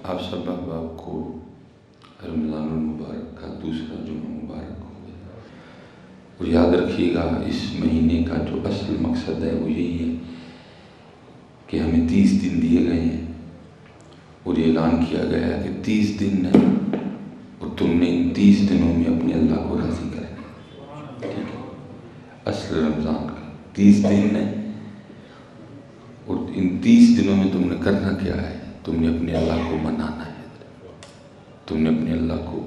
آپ سب احباب کو رمضان المبارک کا دوسرا جمعہ مبارک ہو گیا، اور یاد رکھیے گا اس مہینے کا جو اصل مقصد ہے وہ یہی ہے کہ ہمیں 30 دن دیے گئے ہیں، اور یہ اعلان کیا گیا ہے کہ 30 دن ہے اور تم نے ان 30 دنوں میں اپنے اللہ کو راضی کرنا ہے۔ ٹھیک ہے، اصل رمضان کا 30 دن ہے، اور ان 30 دنوں میں تم نے کرنا کیا ہے؟ تم نے اپنے اللہ کو منانا ہے، تم نے اپنے اللہ کو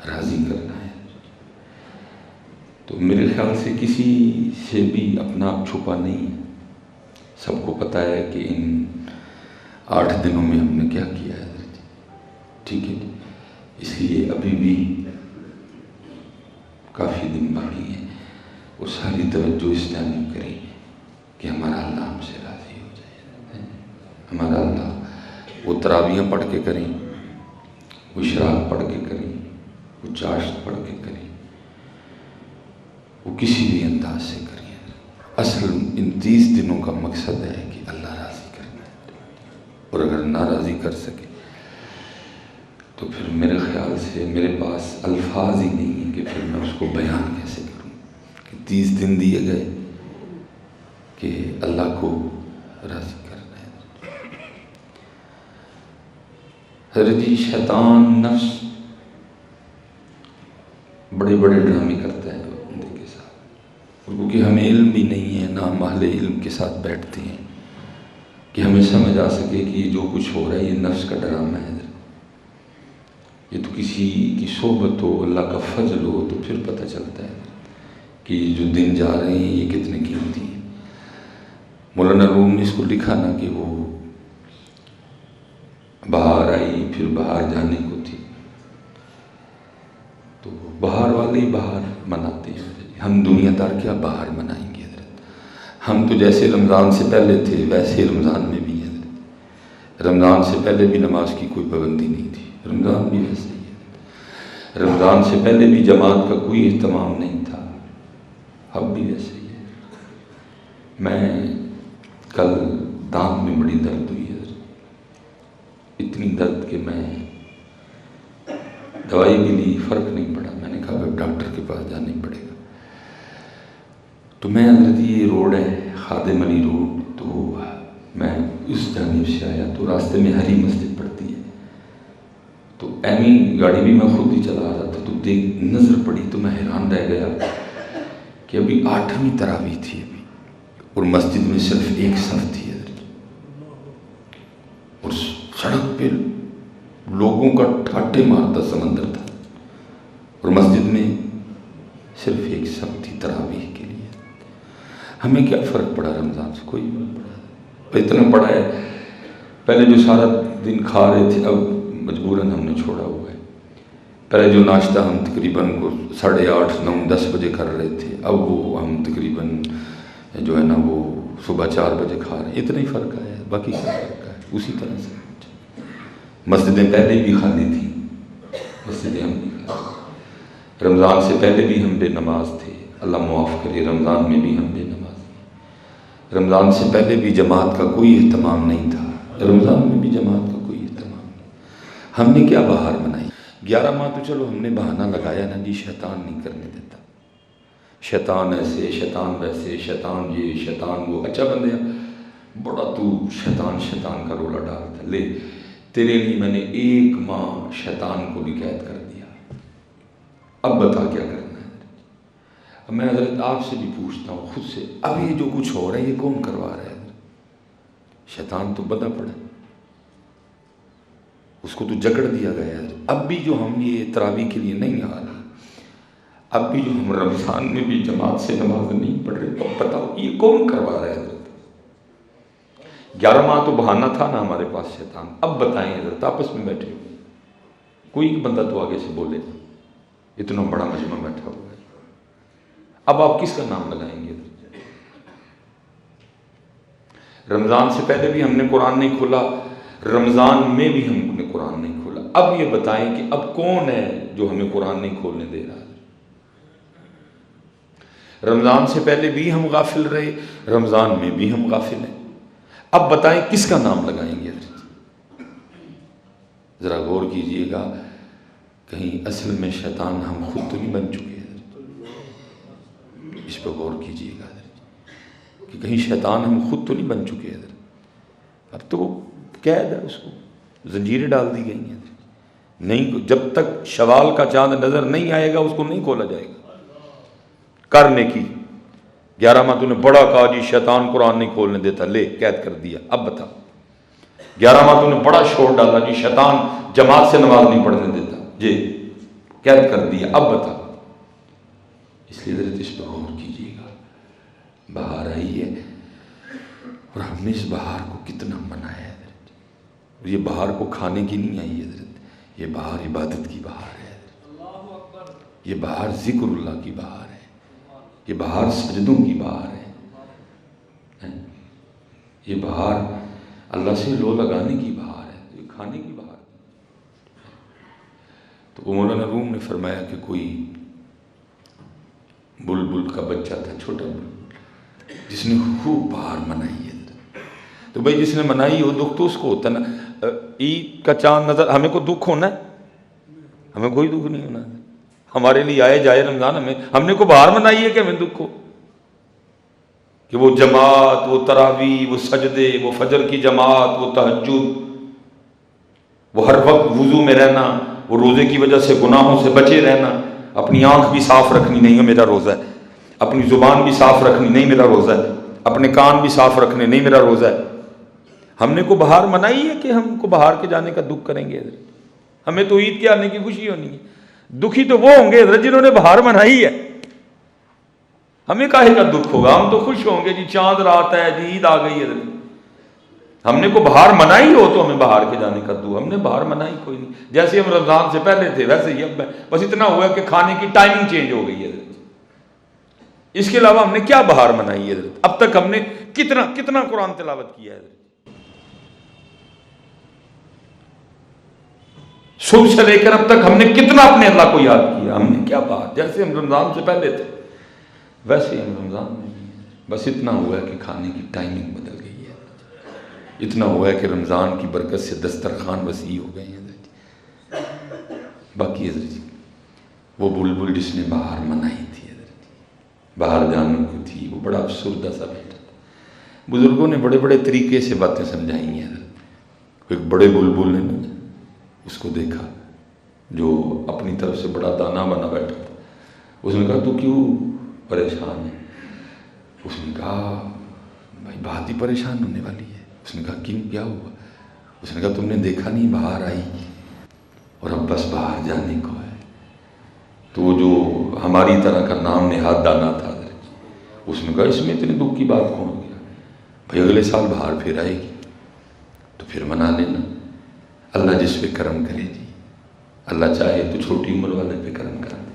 راضی کرنا ہے۔ تو میرے خیال سے کسی سے بھی اپنا آپ چھپا نہیں ہے، سب کو پتہ ہے کہ ان 8 دنوں میں ہم نے کیا کیا ہے۔ ٹھیک ہے، اس لیے ابھی بھی کافی دن باقی ہیں، وہ ساری توجہ اس جانب کریں کہ ہمارا اللہ ہم سے راضی ہو جائے۔ ہمارا اللہ، وہ تراویحیں پڑھ کے کریں، وہ اشراق پڑھ کے کریں، وہ چاشت پڑھ کے کریں، وہ کسی بھی انداز سے کریں، اصل ان 30 دنوں کا مقصد ہے کہ اللہ راضی کرنا ہے، اور اگر ناراضی کر سکے تو پھر میرے خیال سے میرے پاس الفاظ ہی نہیں ہیں کہ پھر میں اس کو بیان کیسے کروں کہ 30 دن دیے گئے کہ اللہ کو راضی کرنا ہے۔ حضرت جی، شیطان نفس بڑے بڑے ڈرامے کرتا ہے بندے کے ساتھ، اور کیونکہ ہمیں علم بھی نہیں ہے، نہ ہم اہل علم کے ساتھ بیٹھتے ہیں کہ ہمیں سمجھ آ سکے کہ یہ جو کچھ ہو رہا ہے یہ نفس کا ڈرامہ ہے۔ یہ تو کسی کی صحبت ہو، اللہ کا فضل ہو تو پھر پتہ چلتا ہے کہ یہ جو دن جا رہے ہیں یہ کتنے قیمتی ہیں۔ مولانا روم نے اس کو لکھا نا کہ وہ بہار آئی پھر بہار جانے کو تھی، تو بہار والے ہی بہار مناتے ہیں، ہم دنیا دار کیا بہار منائیں گے حضرت؟ ہم تو جیسے رمضان سے پہلے تھے ویسے رمضان میں بھی ہیں حضرت۔ رمضان سے پہلے بھی نماز کی کوئی پابندی نہیں تھی، رمضان بھی ویسے ہی ہے۔ رمضان سے پہلے بھی جماعت کا کوئی اہتمام نہیں تھا، اب بھی ویسے ہی ہے۔ میں کل دانت میں بڑی درد ہوئی ہے، اتنی درد کہ میں دوائی بھی لی، فرق نہیں پڑا۔ میں نے کہا اب ڈاکٹر کے پاس جانا ہی پڑے گا۔ تو میں حضرت یہ روڈ ہے خادم علی روڈ، تو میں اس جانب سے آیا تو راستے میں ہری مسجد پڑتی ہے، تو ایمی گاڑی بھی میں خود ہی چلا رہا تھا، تو دیکھ نظر پڑی تو میں حیران رہ گیا کہ ابھی 8ویں تراویح تھی ابھی، اور مسجد میں صرف ایک صف تھی حضرت، اور سڑک پہ لوگوں کا ٹھاٹے مارتا سمندر تھا، اور مسجد میں صرف ایک صف تھی تراویح کے لیے۔ ہمیں کیا فرق پڑا رمضان سے؟ کوئی فرق پڑا، اتنا پڑا ہے پہلے جو سارا دن کھا رہے تھے اب مجبوراً ہم نے چھوڑا ہوا ہے۔ پہلے جو ناشتہ ہم تقریباً 8:30 9 10 بجے کر رہے تھے، اب وہ ہم تقریباً جو ہے نا وہ صبح 4 بجے کھا رہے ہیں۔ اتنا ہی فرق ہے، باقی کیا فرق ہے؟ اسی طرح سے مسجدیں پہلے بھی خالی تھیں، مسجدیں ہم بھی خالی۔ رمضان سے پہلے بھی ہم بے نماز تھے، اللہ معاف کرے، رمضان میں بھی ہم بے نماز تھے۔ رمضان سے پہلے بھی جماعت کا کوئی اہتمام نہیں تھا، رمضان میں بھی جماعت کا کوئی اہتمام نہیں۔ ہم نے کیا بہار منائی؟ 11 ماہ تو چلو ہم نے بہانہ لگایا نا جی، شیطان نہیں کرنے دیتا، شیطان ایسے شیطان ویسے، شیطان یہ شیطان وہ۔ اچھا بندے بڑا تو شیطان شیطان کا رولا ڈالتا، لے تیرے لیے میں نے 1 ماہ شیطان کو بھی قید کر دیا، اب بتا کیا کرنا ہے؟ اب میں حضرت آپ سے بھی پوچھتا ہوں خود سے، اب یہ جو کچھ ہو رہا ہے یہ کون کروا رہا ہے؟ شیطان تو بدا پڑا، اس کو تو جکڑ دیا گیا ہے۔ اب بھی جو ہم یہ تراویح کے لیے نہیں آ رہے، اب بھی جو ہم رمضان میں بھی جماعت سے نماز نہیں پڑھ رہے، تو بتاؤ یہ کون کروا رہا ہے حضرت؟ 11 ماہ تو بہانہ تھا نا ہمارے پاس شیطان، اب بتائیں حضرت، آپس میں بیٹھے ہو، کوئی بندہ تو آگے سے بولے، اتنا بڑا مجمع بیٹھا ہوا ہے، اب آپ کس کا نام لگائیں گے؟ رمضان سے پہلے بھی ہم نے قرآن نہیں کھولا، رمضان میں بھی ہم نے قرآن نہیں کھولا، اب یہ بتائیں کہ اب کون ہے جو ہمیں قرآن نہیں کھولنے دے رہا ہے؟ رمضان سے پہلے بھی ہم غافل رہے، رمضان میں بھی ہم غافل ہیں، اب بتائیں کس کا نام لگائیں گے؟ ذرا غور کیجئے گا، کہیں اصل میں شیطان ہم خود تو نہیں بن چکے؟ اس پہ غور کیجئے گا کہ کہیں شیطان ہم خود تو نہیں بن چکے؟ اب تو قید ہے، اس کو زنجیریں ڈال دی گئی ہیں، نہیں، جب تک شوال کا چاند نظر نہیں آئے گا اس کو نہیں کھولا جائے گا۔ کرنے کی 11 ماہ تو نے بڑا کہا جی شیطان قرآن نہیں کھولنے دیتا، لے قید کر دیا، اب بتا 11 ماہ تو نے بڑا شور ڈالا جی شیطان جماعت سے نماز نہیں پڑھنے دیتا، جی قید کر دیا، اب بتا۔ اس لیے ذرا اس پہ غور کیجیے گا، بہار آئی ہے اور ہم نے اس بہار کو کتنا منایا ہے۔ یہ بہار کو کھانے کی نہیں آئی ہے، یہ بہار عبادت کی بہار ہے، یہ بہار ذکر اللہ کی بہار ہے، یہ بہار سجدوں کی بہار ہے، یہ بہار اللہ سے لو لگانے کی بہار ہے، یہ کھانے کی بہار ہے۔ تو مولانا روم نے فرمایا کہ کوئی بلبل کا بچہ تھا، چھوٹا بلبل، جس نے خوب بہار منائی ہے۔ تو بھائی جس نے منائی وہ دکھ تو اس کو ہوتا نا، عید کا چاند نظر، ہمیں کو دکھ ہونا ہے؟ ہمیں کوئی دکھ نہیں ہونا ہے، ہمارے لیے آئے جائے رمضان، ہم نے کو بہار منائی ہے کہ ہمیں دکھ ہو؟ کہ وہ جماعت، وہ تراویح، وہ سجدے، وہ فجر کی جماعت، وہ تہجد، وہ ہر وقت وضو میں رہنا، وہ روزے کی وجہ سے گناہوں سے بچے رہنا، اپنی آنکھ بھی صاف رکھنی، نہیں میرا روزہ ہے، اپنی زبان بھی صاف رکھنی، نہیں میرا روزہ ہے، اپنے کان بھی صاف رکھنے، نہیں میرا روزہ ہے۔ ہم نے کو بہار منائی ہے کہ ہم کو بہار کے جانے کا دکھ کریں گے؟ ہمیں تو عید کے آنے کی خوشی ہونی ہے، دکھی تو وہ ہوں گے جنہوں نے بہار منائی ہے، ہمیں کاہے کا دکھ ہوگا؟ ہم تو خوش ہوں گے جی چاند رات ہے جی عید آ گئی ہے۔ ہم نے کو بہار منائی ہو تو ہمیں بہار کے جانے کا دو، ہم نے بہار منائی کوئی نہیں، جیسے ہم رمضان سے پہلے تھے ویسے ہی اب بس اتنا ہوا کہ کھانے کی ٹائمنگ چینج ہو گئی ہے، اس کے علاوہ ہم نے کیا بہار منائی ہے؟ اب تک ہم نے کتنا قرآن تلاوت کیا ہے؟ صبح سے لے کر اب تک ہم نے کتنا اپنے اللہ کو یاد کیا؟ ہم نے کیا بات، جیسے ہم رمضان سے پہلے تھے ویسے ہی ہم رمضان میں بھی ہیں، بس اتنا ہوا ہے کہ کھانے کی ٹائمنگ بدل گئی ہے، اتنا ہوا ہے کہ رمضان کی برکت سے دسترخوان وسیع ہو گئے ہیں۔ باقی حضرت جی وہ بلبل جس نے بہار منائی تھی، حضرت باہر جانے کو تھی، وہ بڑا افسردہ سا بیٹھا تھا، بزرگوں نے بڑے بڑے طریقے سے باتیں سمجھائی ہیں حضرت۔ ایک بڑے بلبل نے اس کو دیکھا جو اپنی طرف سے بڑا دانا بنا بیٹھا تھا، اس نے کہا تو کیوں پریشان ہے؟ اس نے کہا بھائی بات ہی پریشان ہونے والی ہے۔ اس نے کہا کیوں، کیا ہوا؟ اس نے کہا تم نے دیکھا نہیں بہار آئی اور اب بس باہر جانے کو ہے۔ تو جو ہماری طرح کا نام نہاد دانا تھا اس نے کہا اس میں اتنے دکھ کی بات کون ہو گیا بھائی، اگلے سال باہر پھر آئے گی تو پھر منا لینا، اللہ جس پہ کرم کرے جی، اللہ چاہے تو چھوٹی عمر والے پہ کرم کرا دے۔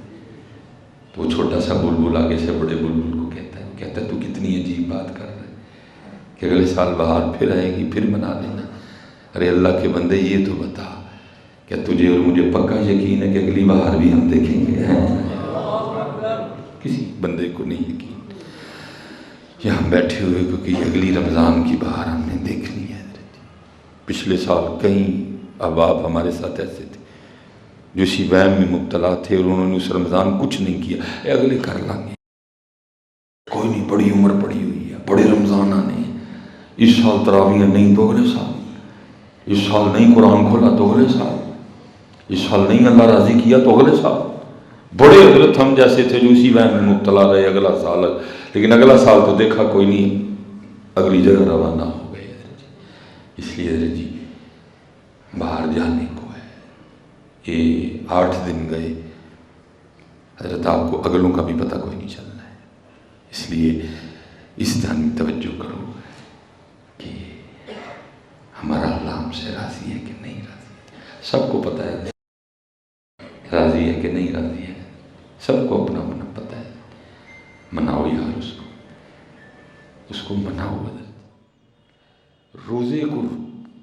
تو وہ چھوٹا سا بلبل آگے سے بڑے بلبل کو کہتا ہے تو کتنی عجیب بات کر رہا ہے کہ اگلے سال باہر پھر آئے گی پھر منا لینا۔ ارے اللہ کے بندے یہ تو بتا، کیا تجھے اور مجھے پکا یقین ہے کہ اگلی باہر بھی ہم دیکھیں گے؟ کسی بندے کو نہیں یقین، یہاں بیٹھے ہوئے کیونکہ اگلی رمضان کی بہار ہم نے دیکھنی ہے۔ پچھلے سال کئی احباب ہمارے ساتھ ایسے تھے جو اسی وہم میں مبتلا تھے اور انہوں نے اس رمضان کچھ نہیں کیا، اگلے کر لیں گے، کوئی نہیں، بڑی عمر پڑی ہوئی ہے، بڑے رمضان آنے ہیں، اس سال تراویح نہیں تو اگلے سال، اس سال نہیں قرآن کھولا تو اگلے سال، اس سال نہیں اللہ راضی کیا تو اگلے سال۔ بڑے حضرت ہم جیسے تھے جو اسی وہم میں مبتلا رہے اگلا سال، لیکن اگلا سال تو دیکھا کوئی نہیں، اگلی جگہ روانہ ہو گئے۔ اس لیے حضرت جی باہر جانے کو ہے، یہ 8 دن گئے حضرت، آپ کو اگلوں کا بھی پتہ کوئی نہیں چلنا ہے، اس لیے اس دھیان میں توجہ کرو کہ ہمارا اللہ ہم سے راضی ہے کہ نہیں راضی ہے۔ سب کو پتہ ہے راضی ہے کہ نہیں راضی ہے، سب کو اپنا اپنا پتہ ہے، مناؤ یار اس کو مناؤ۔ روزے کو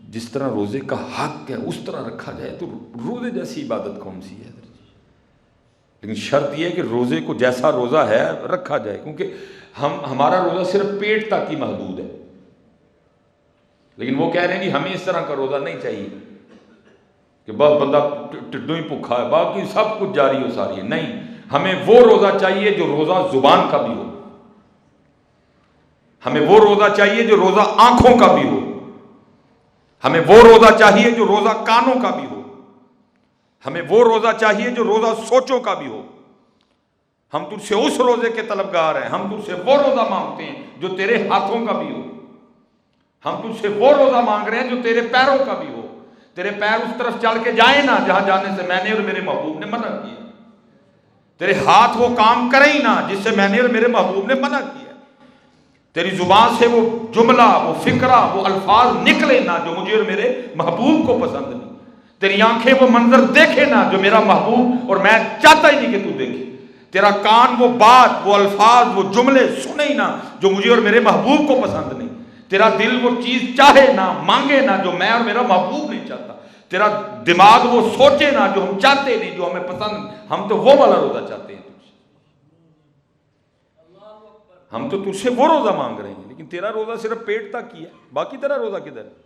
جس طرح روزے کا حق ہے اس طرح رکھا جائے تو روزے جیسی عبادت کون سی ہے؟ لیکن شرط یہ ہے کہ روزے کو جیسا روزہ ہے رکھا جائے، کیونکہ ہمارا روزہ صرف پیٹ تک ہی محدود ہے، لیکن وہ کہہ رہے ہیں کہ ہمیں اس طرح کا روزہ نہیں چاہیے، کہ بس بندہ ٹڈوں ہی بھوکھا ہے باقی سب کچھ جاری و ساری ہے. نہیں، ہمیں وہ روزہ چاہیے جو روزہ زبان کا بھی ہو، ہمیں وہ روزہ چاہیے جو روزہ آنکھوں کا بھی ہو، ہمیں وہ روزہ چاہیے جو روزہ کانوں کا بھی ہو، ہمیں وہ روزہ چاہیے جو روزہ سوچوں کا بھی ہو. ہم تجھ سے اس روزے کے طلبگار ہیں، ہم تجھ سے وہ روزہ مانگتے ہیں جو تیرے ہاتھوں کا بھی ہو، ہم تجھ سے وہ روزہ مانگ رہے ہیں جو تیرے پیروں کا بھی ہو. تیرے پیر اس طرف چل کے جائیں نہ جہاں جانے سے میں نے اور میرے محبوب نے منع کیا، تیرے ہاتھ وہ کام کریں نہ جس سے میں نے اور میرے محبوب نے منع کیا، تیری زبان سے وہ جملہ، وہ فکرہ، وہ الفاظ نکلے نہ جو مجھے اور میرے محبوب کو پسند نہیں، تیری آنکھیں وہ منظر دیکھے نہ جو میرا محبوب اور میں چاہتا ہی نہیں کہ تو دیکھے، تیرا کان وہ بات، وہ الفاظ، وہ جملے سنے ہی نہ جو مجھے اور میرے محبوب کو پسند نہیں، تیرا دل وہ چیز چاہے نہ، مانگے نہ جو میں اور میرا محبوب نہیں چاہتا، تیرا دماغ وہ سوچے نہ جو ہم چاہتے نہیں، جو ہمیں پسند. ہم تو وہ والا روزہ چاہتے ہیں تجھ سے، ہم تو تجھ سے وہ روزہ مانگ رہے ہیں، لیکن تیرا روزہ صرف پیٹ تک ہی ہے، باقی تیرا روزہ کدھر ہے؟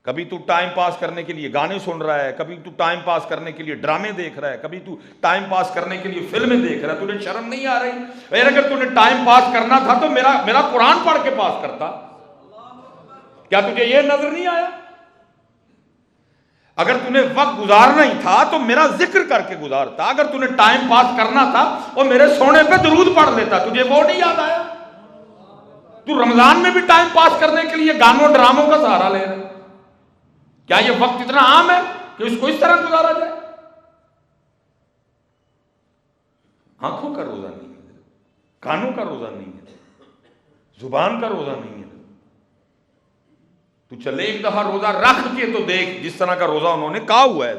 کبھی تو ٹائم پاس کرنے کے لیے گانے سن رہا ہے، کبھی تو ٹائم پاس کرنے کے لیے ڈرامے دیکھ رہا ہے، کبھی تو ٹائم پاس کرنے کے لیے فلمیں دیکھ رہا ہے. تجھے شرم نہیں آ رہی؟ اگر تجھے ٹائم پاس کرنا تھا تو میرا قرآن پڑھ کے پاس کرتا. کیا تجھے یہ نظر نہیں آیا؟ اگر تُہیں وقت گزارنا ہی تھا تو میرا ذکر کر کے گزارتا. اگر تُہیں ٹائم پاس کرنا تھا اور میرے سونے پہ درود پڑھ لیتا. تجھے وہ نہیں یاد آیا؟ تو رمضان میں بھی ٹائم پاس کرنے کے لیے گانوں ڈراموں کا سہارا لے رہے. کیا یہ وقت اتنا عام ہے کہ اس کو اس طرح گزارا جائے؟ آنکھوں کا روزہ نہیں ہے، کانوں کا روزہ نہیں ہے، زبان کا روزہ نہیں ہے. تو چلے ایک دفعہ روزہ رکھ کے تو دیکھ جس طرح کا روزہ انہوں نے کہا ہوا ہے.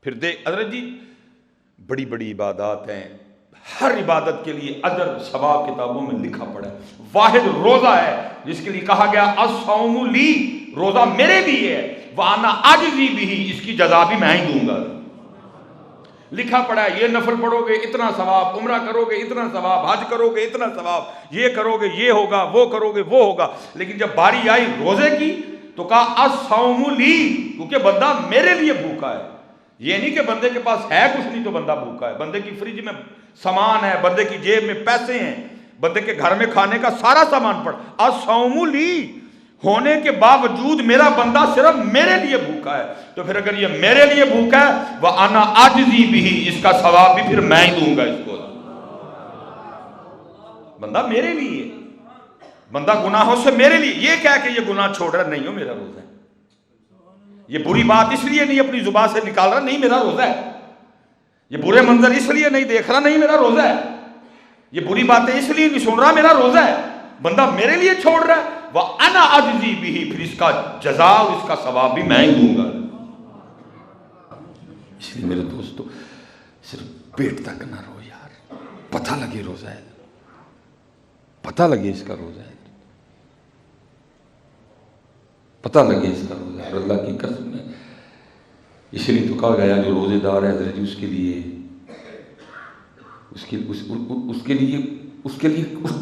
پھر دیکھ حضرت جی بڑی بڑی عبادات ہیں، ہر عبادت کے لیے اجر ثواب کتابوں میں لکھا پڑا ہے. واحد روزہ ہے جس کے لیے کہا گیا الصوم لی، روزہ میرے لیے ہے، وانا اجزی بہ، اس کی جزا بھی میں ہی دوں گا. لکھا پڑا ہے یہ نفل پڑھو گے اتنا ثواب، عمرہ کرو گے اتنا ثواب، حج کرو گے اتنا ثواب، یہ کرو گے یہ ہوگا، وہ کرو گے وہ ہوگا. لیکن جب باری آئی روزے کی تو کہا الصوم لی، کیونکہ بندہ میرے لیے بھوکا ہے. یہ نہیں کہ بندے کے پاس ہے کچھ نہیں تو بندہ بھوکا ہے. بندے کی فریج میں سامان ہے، بندے کی جیب میں پیسے ہیں، بندے کے گھر میں کھانے کا سارا سامان پڑ. الصوم لی ہونے کے باوجود میرا بندہ صرف میرے لیے بھوکا ہے. تو پھر اگر یہ میرے لیے بھوکا ہے وَأَنَا أَجْزِي بِهِ، اس کا ثواب بھی پھر میں ہی دوں گا اس کو. بندہ میرے لیے، بندہ گناہوں سے میرے لیے، یہ کہہ کہ یہ گناہ چھوڑ رہا نہیں ہو میرا روزہ ہے، یہ بری بات اس لیے نہیں اپنی زبان سے نکال رہا نہیں میرا روزہ ہے، یہ برے منظر اس لیے نہیں دیکھ رہا نہیں میرا روزہ ہے، یہ بری باتیں اس لیے نہیں سن رہا میرا روزہ ہے. بندہ میرے لیے چھوڑ رہا ہے وَأَنَا أَجْزِي بِهِ، پھر اس کا جزا اور اس کا ثواب بھی میں ہی دوں گا. اس لیے میرے دوستو صرف پیٹ تک نہ رو یار، پتہ لگے روزہ ہے، پتہ لگے اس کا روزہ ہے، پتہ لگے اس کا روزہ ہے. اور اللہ کی قسم ہے اس لیے تو کہا گیا جو روزے دار ہے حضرت اس کے لیے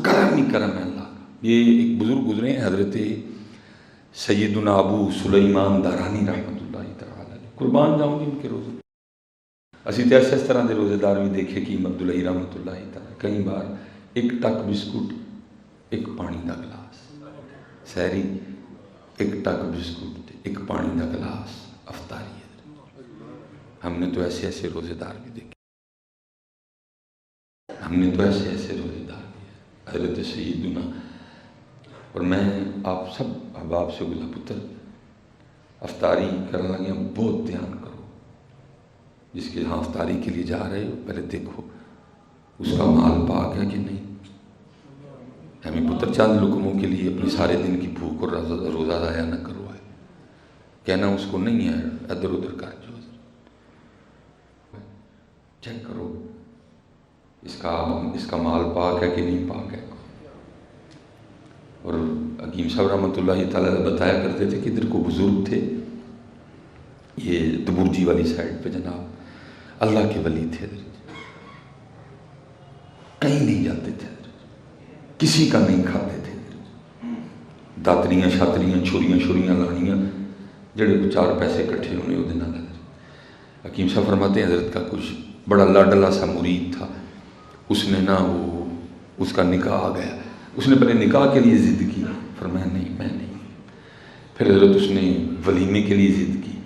کرم ہی کرم ہے اللہ کا. یہ ایک بزرگ گزرے ہیں حضرت سیدنا ابو سلیمان دارانی رحمۃ اللہ تعالی علیہ، قربان جاؤں گی ان کے روزے. اسی طرح اس طرح کے روزے دار بھی دیکھے کہ عبداللہ رحمۃ اللہ تعالی کئی بار ایک ٹک بسکٹ ایک پانی کا گلاس، سحری ایک ٹک بسکٹ ایک پانی کا گلاس، افطاری. ہم نے تو ایسے روزے دار بھی دیکھے، ہم نے تو ایسے روزے دار بھی حضرت سیدنا. اور میں آپ سب احباب سے بولا پتر افطاری کرنا لگے بہت دھیان کرو، جس کے ہاں افطاری کے لیے جا رہے ہو پہلے دیکھو اس کا مال پاک ہے کہ نہیں. ہمیں پتر چند لقموں کے لیے اپنی سارے دن کی بھوک اور روزہ ضائع نہ کرو ہے، کہنا اس کو نہیں ہے ادھر ادھر کر جو چیک کرو اس کا مال پاک ہے کہ نہیں پاک ہے. اور حکیم صاحب رحمۃ اللہ تعالیٰ بتایا کرتے تھے کہ ادھر کو بزرگ تھے یہ دبرجی والی سائڈ پہ جناب، اللہ کے ولی تھے، کہیں نہیں جاتے تھے، کسی کا نہیں کھاتے تھے، داتریاں شاتریاں چھریاں لانیاں جڑے چار پیسے کٹھے ہونے وہ دن حکیم صاحب فرماتے ہیں حضرت کا کچھ بڑا لاڈلا سا مرید تھا، اس نے نا وہ اس کا نکاح آ گیا، اس نے پہلے نکاح کے لیے ضد کی، فرمایا نہیں میں نہیں، پھر حضرت اس نے ولیمے کے لیے ضد کی،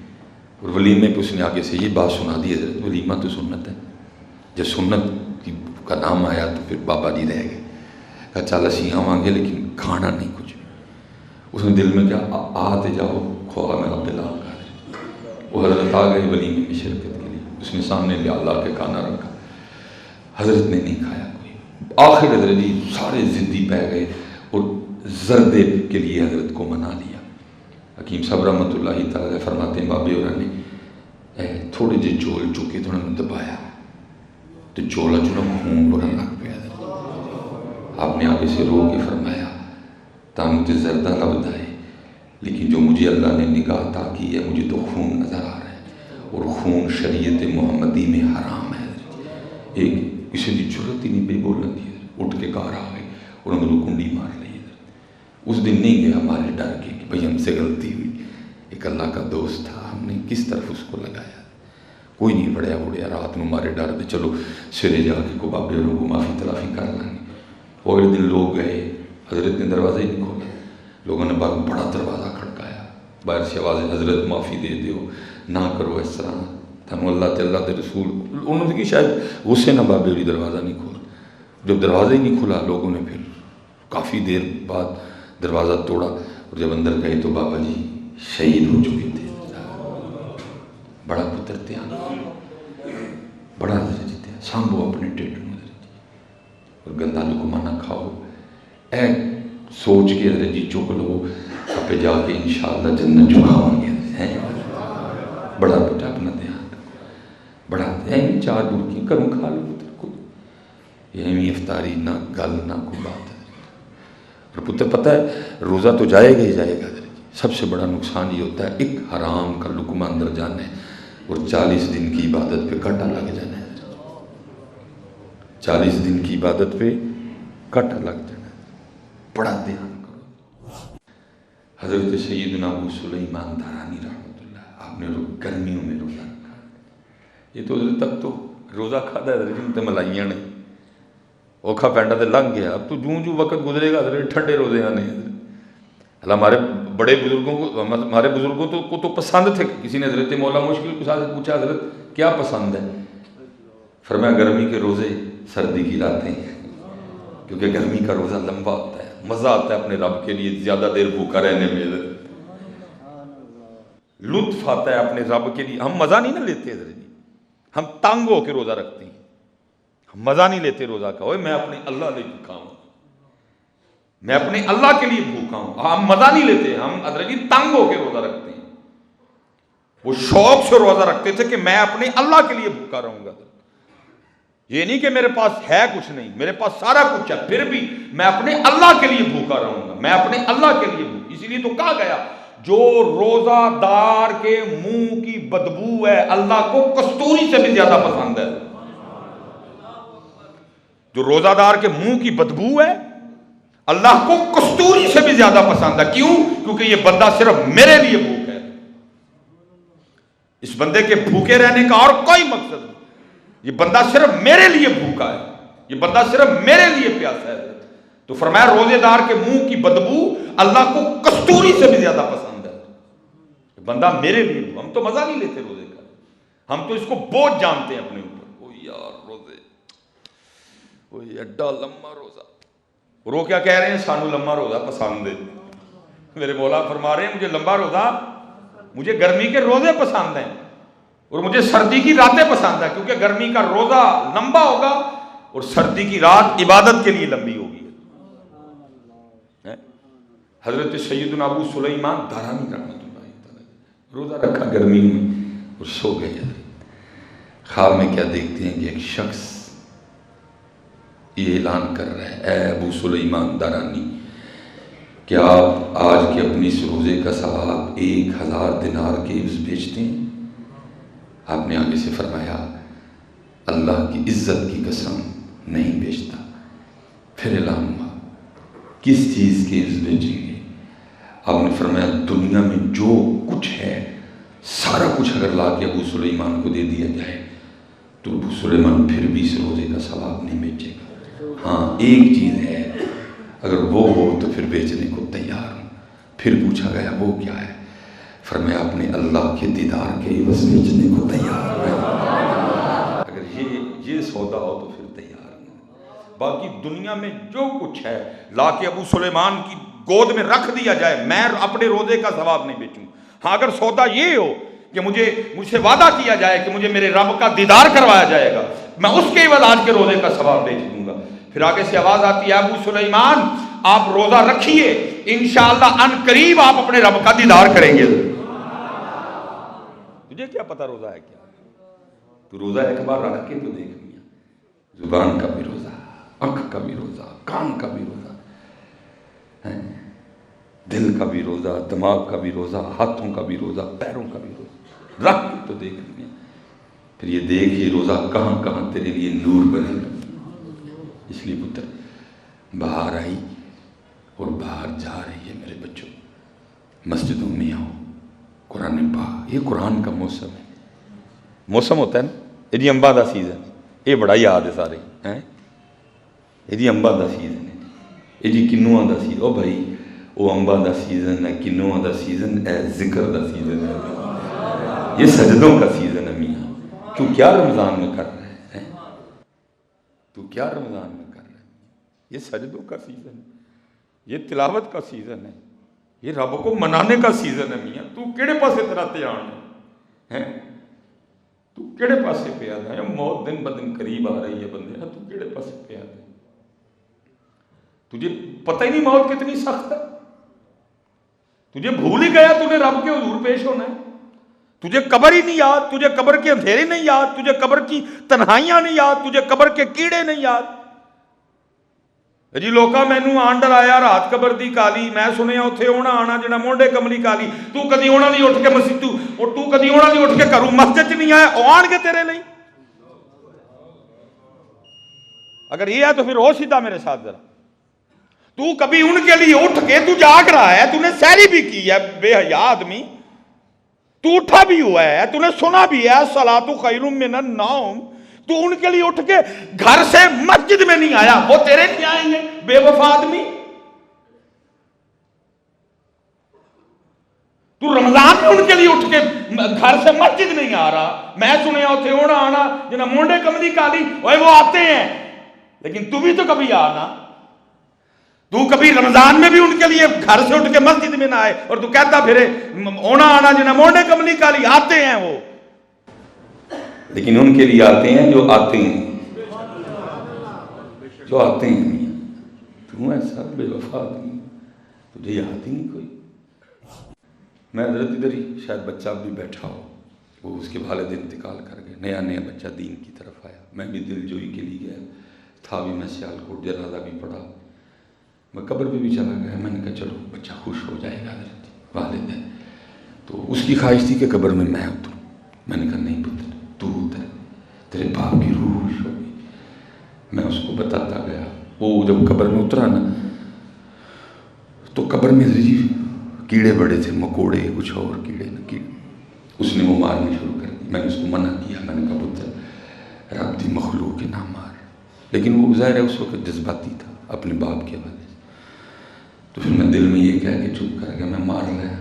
اور ولیمے پہ اس نے آگے سے یہ بات سنا دی، حضرت ولیمہ تو سنت ہے، جب سنت کا نام آیا تو پھر بابا جی رہ گئے، کہا چل اسی آواں گے لیکن کھانا نہیں کچھ بھی۔ اس نے دل میں کیا آتے جاؤ کھوا میں عبد اللہ کا، وہ حضرت آ گئے ولیمے میں شرکت کے لیے، اس نے سامنے لیا اللہ کے کھانا رکھا، حضرت نے نہیں کھایا کوئی، آخر حضرت جی سارے ضدی پہ گئے اور زردے کے لیے حضرت کو منا لیا۔ حکیم صاحب رحمۃ اللہ تعالی فرماتے ہیں بابے اور نے تھوڑے جے چول چکے تو انہوں نے دبایا تو چولا چولا خون بڑھن لگ پیا، آپ نے آگے سے رو کے فرمایا تانوں تے زردہ لبدا ہے لیکن جو مجھے اللہ نے نگاہ عطا کی ہے مجھے تو خون نظر آ رہا ہے، اور خون شریعت محمدی میں حرام ہے۔ ایک کسی کی ضرورت ہی نہیں پہ بولن دی، اٹھ کے کار آ گئے اور انہوں نے کنڈی مار لی۔ اس دن نہیں گیا ہمارے ڈر کے کہ بھئی ہم سے غلطی ہوئی، ایک اللہ کا دوست تھا، ہم نے کس طرف اس کو لگایا، کوئی نہیں بڑھیا بڑھیا رات میں مارے ڈر دے چلو سرے جا کے کو بابے اور کو معافی تلافی کر لیں گے۔ وہ اگلے دن لوگ گئے، حضرت نے دروازہ ہی نہیں کھولا، لوگوں نے بڑا دروازہ کھڑکایا، باہر سے آواز حضرت معافی دے دیو نہ کرو اس طرح، تھانو اللہ تے اللہ تے رسول، انہوں نے کہ شاید غصے نہ بابے ہوئی دروازہ نہیں کھولا، جب دروازہ ہی نہیں کھلا لوگوں نے پھر کافی دیر بعد دروازہ توڑا، اور جب اندر گئے تو بابا جی شہید ہو چکے تھے۔ بڑا پتر تیان بڑا حضرت جی تھے، سانبو اپنے ٹیٹ میں حضرت جی، اور گندہ لقمہ نہ کھاؤ، اے سوچ کے حضرت جی چک لو اپنے جا کے انشاءاللہ جنت چکھاؤں گے۔ بڑا بیٹا اپنا دھیان رکھو، بڑا این چار برکی کروں کھا لو پتر کو، یہ افطاری نہ گل نہ کوئی بات ہے۔ اور پتر پتہ ہے روزہ تو جائے گا ہی جائے گا، سب سے بڑا نقصان یہ ہوتا ہے ایک حرام کا لقمہ اندر جانا ہے اور 40 دن کی عبادت پہ کٹا لگ جانا ہے، 40 دن کی عبادت پہ کٹا لگ جانا ہے، بڑا دھیان کرو۔ حضرت سیدنا ابو سلیمان دارانی رحمۃ اللہ، آپ نے گرمیوں میں روزہ رکھا، یہ تو حضرت تک تو روزہ کھاتا ہے حضرت تے ملائیاں نے اوکھا پینڈا تے لنگ گیا، اب تو جوں وقت گزرے گا حضرت ٹھنڈے روزے آنے ہیں۔ اللہ ہمارے بڑے بزرگوں کو، ہمارے بزرگوں کو تو پسند تھے، کسی نے حضرت مولا مشکل کے ساتھ پوچھا حضرت کیا پسند ہے، فرمایا گرمی کے روزے سردی کی راتیں، کیونکہ گرمی کا روزہ لمبا ہوتا ہے، مزہ آتا ہے اپنے رب کے لیے زیادہ دیر بھوکا رہنے میں، لطف آتا ہے اپنے رب کے لیے، ہم مزہ نہیں نہ لیتے حضرت جی، ہم تنگ ہو کے روزہ رکھتے ہیں، ہم مزہ نہیں لیتے روزہ کا، اوے میں اپنے اللہ لے بھوکا ہوں، میں اپنے اللہ کے لیے بھوکا ہوں، ہم مزہ نہیں لیتے، ہم حضرت جی تنگ ہو کے روزہ رکھتے ہیں، وہ شوق سے روزہ رکھتے تھے کہ میں اپنے اللہ کے لیے بھوکا رہوں گا، یہ نہیں کہ میرے پاس ہے کچھ نہیں، میرے پاس سارا کچھ ہے پھر بھی میں اپنے اللہ کے لیے بھوکا رہوں گا، میں اپنے اللہ کے لیے بھوکا، اسی لیے تو کہا گیا جو روزہ دار کے منہ کی بدبو ہے اللہ کو کستوری سے بھی زیادہ پسند ہے، جو روزہ دار کے منہ کی بدبو ہے اللہ کو کستوری سے بھی زیادہ پسند ہے، کیوں؟ کیونکہ یہ بندہ صرف میرے لیے بھوک ہے، اس بندے کے بھوکے رہنے کا اور کوئی مقصد نہیں، یہ بندہ صرف میرے لیے بھوکا ہے، یہ بندہ صرف میرے لیے پیاسا ہے، تو فرمایا روزے دار کے منہ کی بدبو اللہ کو کستوری سے بھی زیادہ پسند ہے، یہ بندہ میرے لیے، ہم تو مزہ نہیں لیتے روزے کا، ہم تو اس کو بوجھ جانتے ہیں اپنے اوپر، او یار روزے، او یہ ایڈا لمبا روزہ، اور وہ کیا کہہ رہے ہیں سانو لمبا روزہ پسند ہے، میرے مولا فرما رہے ہیں مجھے لمبا روزہ، مجھے گرمی کے روزے پسند ہیں اور مجھے سردی کی راتیں پسند ہیں، کیونکہ گرمی کا روزہ لمبا ہوگا اور سردی کی رات عبادت کے لیے لمبی ہوگی۔ حضرت سیدنا ابو سلیمان دارانی رحمۃ اللہ تعالی روزہ رکھا گرمی میں اور سو گئے، خواب میں کیا دیکھتے ہیں کہ ایک شخص یہ اعلان کر رہا ہے اے ابو سلیمان دارانی کہ آپ آج کے اپنی اس روزے کا ثواب 1000 دینار کے عوض بیچتے ہیں؟ آپ نے آگے سے فرمایا اللہ کی عزت کی قسم نہیں بیچتا۔ پھر اعلان ہوا کس چیز کے عوض بیچیں گے؟ آپ نے فرمایا دنیا میں جو کچھ ہے سارا کچھ اگر لا کے ابو سلیمان کو دے دیا جائے تو ابو سلیمان پھر بھی اس روزے کا ثواب نہیں بیچے گا. ہاں ایک چیز ہے، اگر وہ ہو تو پھر بیچنے کو تیار ہوں. پھر پوچھا گیا وہ کیا ہے؟ فرمایا اپنے اللہ کے دیدار کے عوض بیچنے کو تیار ہے. اگر یہ سودا ہو تو پھر تیار نہیں. باقی دنیا میں جو کچھ ہے لا کے ابو سلیمان کی گود میں رکھ دیا جائے، میں اپنے روزے کا ثواب نہیں بیچوں. ہاں اگر سودا یہ ہو کہ مجھ سے وعدہ کیا جائے کہ مجھے میرے رب کا دیدار کروایا جائے گا، میں اس کے عوض آج کے روزے کا ثواب بیچ دوں گا. پھر آگے سے آواز آتی ہے ابو سلیمان آپ روزہ رکھیے، انشاءاللہ ان قریب آپ اپنے رب کا دیدار کریں گے. تجھے کیا پتا روزہ ہے کیا؟ تو روزہ ایک بار رکھ کے تو دیکھ لیا. زبان کا بھی روزہ، آنکھ کا بھی روزہ، کان کا بھی روزہ، دل کا بھی روزہ، دماغ کا بھی روزہ، ہاتھوں کا بھی روزہ، پیروں کا بھی روزہ رکھ کے تو دیکھ لیا. پھر یہ دیکھ یہ روزہ کہاں کہاں تیرے لیے نور بنے گا. اس لیے پتر باہر آئی اور باہر جا رہی ہے میرے بچوں، مسجدوں میں آؤ، قرآن پاک. یہ قرآن کا موسم ہے. موسم ہوتا ہے نا، یہ جی امبا دا سیزن، یہ بڑا یاد ہے سارے ہیں. یہ جی امبا دا سیزن ہے، یہ جی کنواں دا سیزن. او بھائی وہ امبا دا سیزن ہے، کنواں دا سیزن ہے، ذکر دا سیزن ہے. یہ سجدوں کا سیزن ہے میاں. تو کیا رمضان میں کر رہے ہیں؟ تو کیا رمضان میں کر رہے ہیں؟ یہ سجدوں کا سیزن ہے، یہ تلاوت کا سیزن ہے، یہ رب کو منانے کا سیزن ہے میاں. تو کیڑے پاسے تیرا دھیان ہے؟ تو کیڑے پاسے پہ آتا ہے؟ موت دن بدن قریب آ رہی ہے بندے، تو کیڑے پاسے پہ آتا ہے؟ تجھے پتہ ہی نہیں موت کتنی سخت ہے. تجھے بھول ہی گیا تو نے رب کے حضور پیش ہونا ہے. تجھے قبر ہی نہیں یاد، تجھے قبر کے اندھیرے نہیں یاد، تجھے قبر کی تنہائیاں نہیں یاد، تجھے قبر کے کیڑے نہیں یاد. جی لوکا مینوں آنڈر آیا رات قبر دی کالی، میں سنیا اتھے ہونا آنا جنا مونڈے کملی کالی. تو کدی ہونا نہیں اٹھ کے مسجد تو کدی ہونا نہیں اٹھ کے گھروں مسجد چ نہیں آیا، او آن کے تیرے نہیں. اگر یہ ہے تو پھر ہو سیدھا میرے ساتھ ذرا. تو کبھی ان کے لیے اٹھ کے تو جاگ رہا ہے، تو نے سحری بھی کی ہے بے حیا آدمی، تو اٹھا بھی ہوا ہے، تو نے سنا بھی ہے الصلاۃ خیر من النوم. تو ان کے لیے اٹھ کے گھر سے مسجد میں نہیں آیا، وہ تیرے لیے آئیں گے بے وفا آدمی. تو رمضان میں ان کے لیے اٹھ کے گھر سے مسجد نہیں آ رہا. میں سنیا اتنے ہونا آنا جنا مونڈے کملی کالی، وہ آتے ہیں، لیکن تو بھی تو کبھی آنا. تو کبھی رمضان میں بھی ان کے لیے گھر سے اٹھ کے مسجد میں نہ آئے، اور تو کہتا پھرے اونا آنا جنا مونڈے کملی کالی. آتے ہیں وہ، لیکن ان کے لیے آتے ہیں جو آتے ہیں، جو آتے ہیں. تو ایسا بے وفا آدمی، تجھے یاد ہی نہیں کوئی. میں حضرت ادھر ہی شاید بچہ بھی بیٹھا ہو، وہ اس کے والد انتقال کر گئے، نیا بچہ دین کی طرف آیا. میں بھی دل جوئی کے لیے گیا تھا، بھی میں سیالکوٹ جنازہ بھی پڑھا، میں قبر پہ بھی چلا گیا. میں نے کہا چلو بچہ خوش ہو جائے گا، حضرت والد ہے. تو اس کی خواہش تھی کہ قبر میں اتروں. میں نے کہا نہیں پتر تو اتر، تیرے باپ کی روح خوش ہوگی. میں اس کو بتاتا گیا. وہ جب قبر میں اترا نا تو قبر میں کیڑے بڑے تھے، مکوڑے کچھ اور کیڑے نہ کیڑے. اس نے وہ مارنے شروع کر دی. میں نے اس کو منع کیا، میں نے کہا پتر رب دی مخلوق کے نہ مار. لیکن وہ ظاہر ہے اس وقت جذباتی تھا اپنے باپ کے حوالے سے. تو پھر میں دل میں یہ کہہ کے چپ کر گیا، میں مار لیا،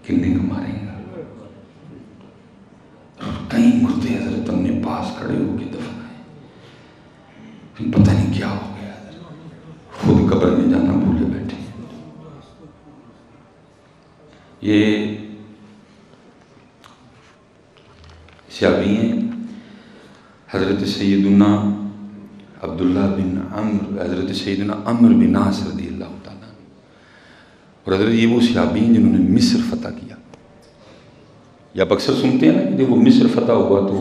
کتنے کو ماریں گا. کئی مردے حضرت ہم نے پاس کھڑے ہو کے دفنائے. پھر پتہ نہیں کیا ہو گیا، خود قبر میں جانا بھولے بیٹھے. یہ صحابی ہیں حضرت سیدنا عبداللہ بن عمر، حضرت سیدنا عمر بن عاص رضی اللہ تعالیٰ. اور حضرت یہ وہ صحابی ہیں جنہوں نے مصر فتح کیا. یا آپ اکثر سنتے ہیں نا کہ وہ مصر فتح ہوا تو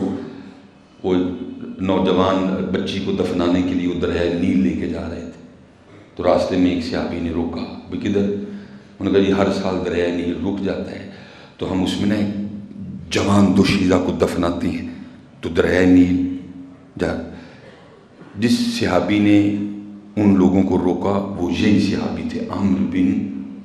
وہ نوجوان بچی کو دفنانے کے لیے وہ دریائے نیل لے کے جا رہے تھے. تو راستے میں ایک صحابی نے روکا، بھی کدھر؟ انہوں نے کہا یہ ہر سال دریائے نیل رک جاتا ہے تو ہم اس میں نا جوان دوشیزہ کو دفناتے ہیں. تو دریائے نیل جا. جس صحابی نے ان لوگوں کو روکا وہ یہی صحابی تھے، عمرو بن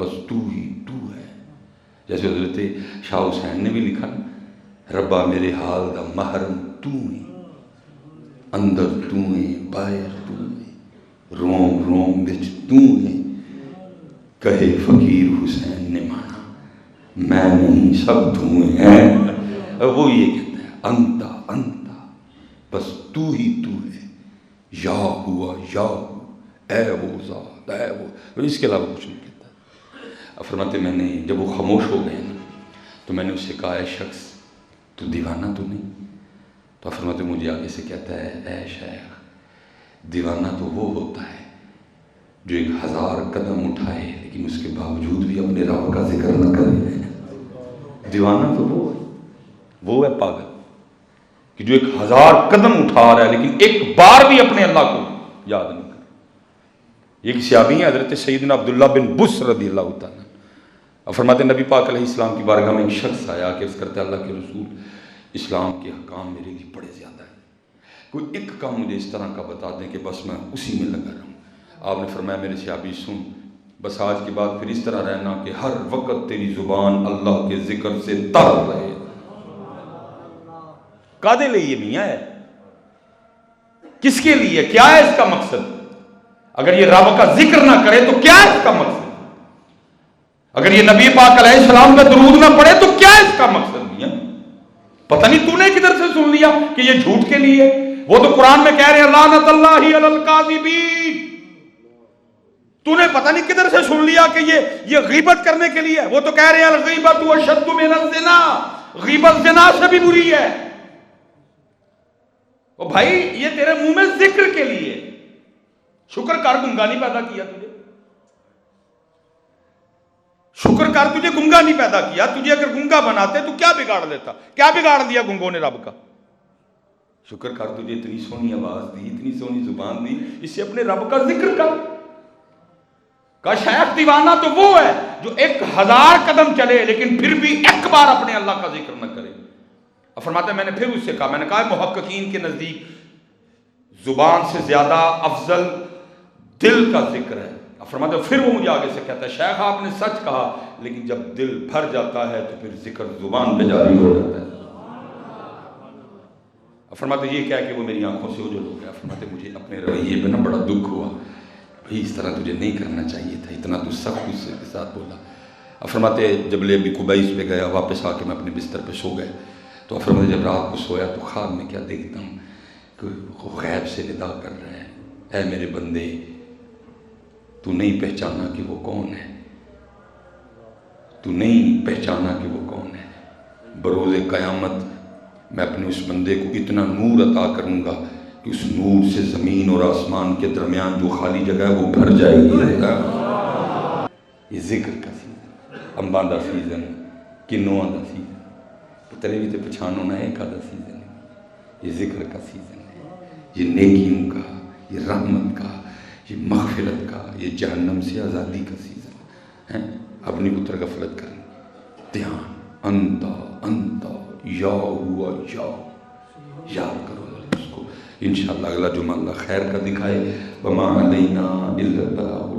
بس تو ہی تو ہے. جیسے حضرت شاہ حسین نے بھی لکھا نا، ربا میرے حال دا محرم تو ہی، اندر تو ہی باہر تو ہی، روم روم بچ تو ہی. کہے فقیر حسین نے مانا میں نہیں سب تو ہیں. وہ یہ کہتا ہے انتا انتا، بس تو ہی تو ہے، یا ہوا یا ہو، اے وہ ذات اے وہ، اس کے علاوہ کچھ نہیں کہتا. فرماتے میں نے جب وہ خاموش ہو گئے نا تو میں نے اس سے کہا اے شخص تو دیوانہ تو نہیں؟ تو فرماتے مجھے آگے سے کہتا ہے اے شیخ دیوانہ تو وہ ہوتا ہے جو 1000 قدم اٹھائے لیکن اس کے باوجود بھی اپنے رب کا ذکر نہ کرے. دیوانہ تو وہ ہے پاگل کہ جو 1000 قدم اٹھا رہا ہے لیکن ایک بار بھی اپنے اللہ کو یاد نہیں کرتا. یہ ایک صحابی ہیں حضرت سیدنا عبداللہ بن بس رضی اللہ تعالیٰ. فرماتے نبی پاک علیہ السلام کی بارگاہ میں ایک شخص آیا کہ عرض کرتا ہے اللہ کے رسول اسلام کے حکام میرے لیے بڑے زیادہ ہیں، کوئی ایک کام مجھے اس طرح کا بتا دیں کہ بس میں اسی میں لگا رہوں. آپ نے فرمایا میرے صحابی سن، بس آج کے بعد پھر اس طرح رہنا کہ ہر وقت تیری زبان اللہ کے ذکر سے تر رہے. کادے لیے میاں ہے، کس کے لیے، کیا ہے اس کا مقصد؟ اگر یہ رب کا ذکر نہ کرے تو کیا ہے اس کا مقصد؟ اگر یہ نبی پاک علیہ السلام کا درود نہ پڑھے تو کیا ہے اس کا مقصد؟ میاں پتہ نہیں تو نے کدھر سے سن لیا کہ یہ جھوٹ کے لیے. وہ تو قرآن میں کہہ رہے ہیں لعنت اللہ علی الکاذبین. تو نے پتہ نہیں کدھر سے سن لیا کہ یہ غیبت کرنے کے لیے. وہ تو کہہ رہے ہیں الغیبت اشد من الزنا، غیبت زنا سے بھی بری ہے. او بھائی یہ تیرے منہ میں ذکر کے لیے. شکر کر گنگا نہیں پیدا کیا تجھے، شکر کر تجھے گنگا نہیں پیدا کیا. تجھے اگر گنگا بناتے تو کیا بگاڑ لیتا؟ کیا بگاڑ دیا گنگوں نے رب کا؟ شکر کر تجھے اتنی سونی آواز دی، اتنی سونی زبان دی، اس سے اپنے رب کا ذکر کر. کا شیخ دیوانہ تو وہ ہے جو 1000 قدم چلے لیکن پھر بھی ایک بار اپنے اللہ کا ذکر نہ کرے. اب فرماتے ہیں میں نے پھر اس سے کہا، میں نے کہا محققین کے نزدیک زبان سے زیادہ افضل دل کا ذکر ہے. اب فرماتے ہیں پھر وہ مجھے آگے سے کہتا ہے شیخ آپ نے سچ کہا لیکن جب دل بھر جاتا ہے تو پھر ذکر زبان پہ جاری ہو جاتا ہے. اب فرماتے یہ کہہ کہ وہ میری آنکھوں سے اوجھل ہو گیا. فرماتے مجھے اپنے رویے پہ نا بڑا دکھ ہوا، بھئی اس طرح تجھے نہیں کرنا چاہیے تھا، اتنا تو سخت غصے کے ساتھ بولا. اب فرماتے جب لے ابی قبیس پہ گیا واپس آ کے میں اپنے بستر پہ سو گئے تو فرماتے جب رات کو سویا تو خواب میں کیا دیکھتا ہوں کہ وہ غیب سے ندا کر رہے ہیں اے میرے بندے تو نہیں پہچانا کہ وہ کون ہے، تو نہیں پہچانا کہ وہ کون ہے. بروز قیامت میں اپنے اس بندے کو اتنا نور عطا کروں گا کہ اس نور سے زمین اور آسمان کے درمیان جو خالی جگہ ہے وہ بھر جائے گی. یہ ذکر کا سیزن، امباں دا سیزن، کنواں دا سیزن، پتلے بھی تے پچھانو نہ ایک آدھا سیزن ہے. یہ ذکر کا سیزن ہے، یہ نیکیوں کا، یہ رحمت کا، یہ مغفرت کا، یہ جہنم سے آزادی کا سیزن ہے. اپنی پتر غفلت کریں، دھیان انتا انتا یا ہوا یا یاد کرو اس کو. انشاءاللہ اگلا جمعہ اللہ خیر کا دکھائے. وما علینا الا البلاغ.